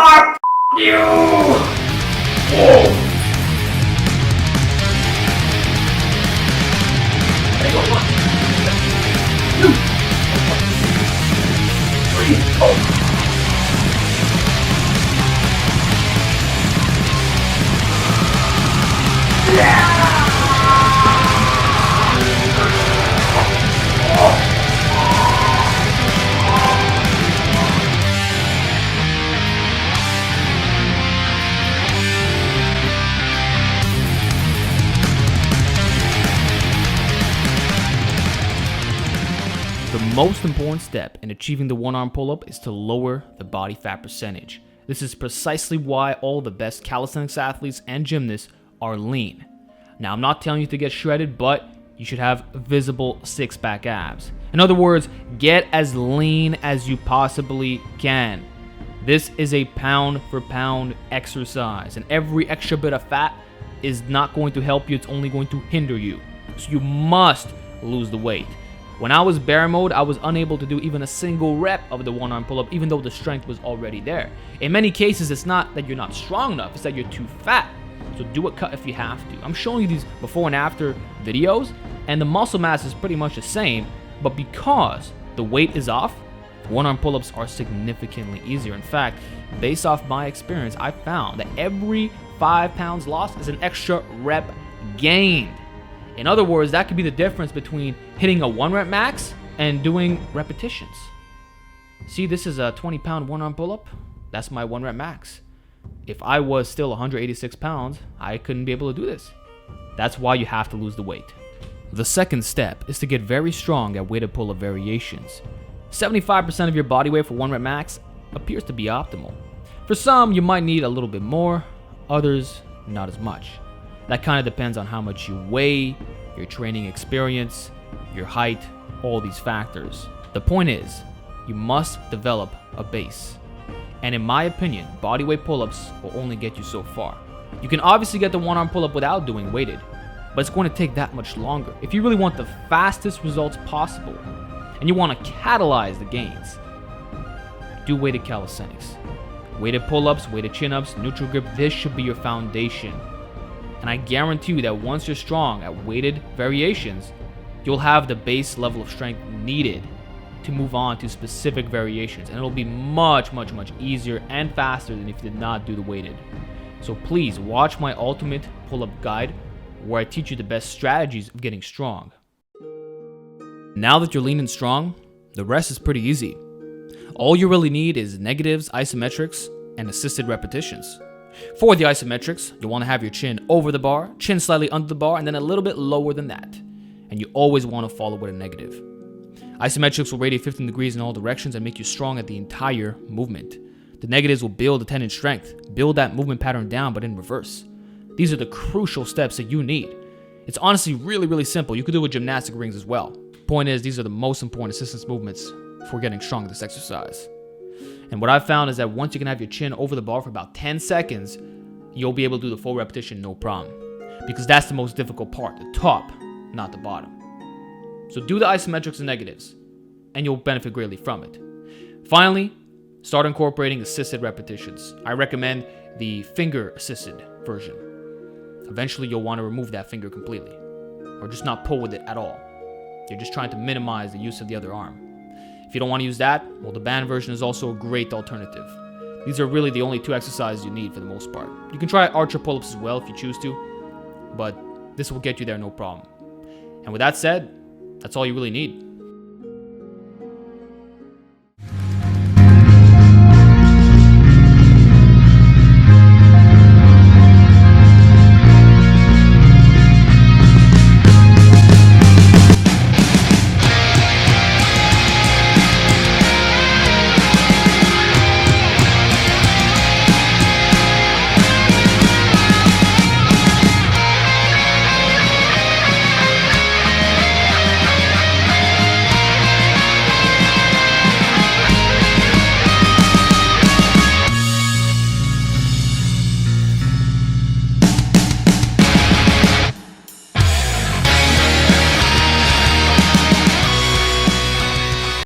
Ah, you! Whoa! Hey, go on. 2, 3, go! The most important step in achieving the one-arm pull-up is to lower the body fat percentage. This is precisely why all the best calisthenics athletes and gymnasts are lean. Now, I'm not telling you to get shredded, but you should have visible six-pack abs. In other words, get as lean as you possibly can. This is a pound-for-pound exercise, and every extra bit of fat is not going to help you, it's only going to hinder you. So you must lose the weight. When I was bear mode, I was unable to do even a single rep of the one-arm pull-up, even though the strength was already there. In many cases, it's not that you're not strong enough, it's that you're too fat. So do a cut if you have to. I'm showing you these before and after videos, and the muscle mass is pretty much the same, but because the weight is off, one-arm pull-ups are significantly easier. In fact, based off my experience, I found that every 5 pounds lost is an extra rep gained. In other words, that could be the difference between hitting a 1 rep max and doing repetitions. See, this is a 20-pound one-arm pull-up. That's my 1 rep max. If I was still 186 pounds, I couldn't be able to do this. That's why you have to lose the weight. The second step is to get very strong at weighted pull-up variations. 75% of your body weight for 1 rep max appears to be optimal. For some, you might need a little bit more, others not as much. That kind of depends on how much you weigh, your training experience, your height, all these factors. The point is, you must develop a base. And in my opinion, bodyweight pull-ups will only get you so far. You can obviously get the one-arm pull-up without doing weighted, but it's going to take that much longer. If you really want the fastest results possible, and you want to catalyze the gains, do weighted calisthenics. Weighted pull-ups, weighted chin-ups, neutral grip, this should be your foundation. And I guarantee you that once you're strong at weighted variations, you'll have the base level of strength needed to move on to specific variations. And it'll be much, much, much easier and faster than if you did not do the weighted. So please watch my ultimate pull-up guide where I teach you the best strategies of getting strong. Now that you're lean and strong, the rest is pretty easy. All you really need is negatives, isometrics, and assisted repetitions. For the isometrics, you'll want to have your chin over the bar, chin slightly under the bar, and then a little bit lower than that. And you always want to follow with a negative. Isometrics will radiate 15 degrees in all directions and make you strong at the entire movement. The negatives will build the tendon strength, build that movement pattern down but in reverse. These are the crucial steps that you need. It's honestly really, really simple. You could do it with gymnastic rings as well. Point is, these are the most important assistance movements for getting strong at this exercise. And what I've found is that once you can have your chin over the bar for about 10 seconds, you'll be able to do the full repetition no problem. Because that's the most difficult part, the top, not the bottom. So do the isometrics and negatives, and you'll benefit greatly from it. Finally, start incorporating assisted repetitions. I recommend the finger-assisted version. Eventually, you'll want to remove that finger completely, or just not pull with it at all. You're just trying to minimize the use of the other arm. If you don't want to use that, well, the band version is also a great alternative. These are really the only 2 exercises you need for the most part. You can try archer pull-ups as well if you choose to, but this will get you there no problem. And with that said, that's all you really need.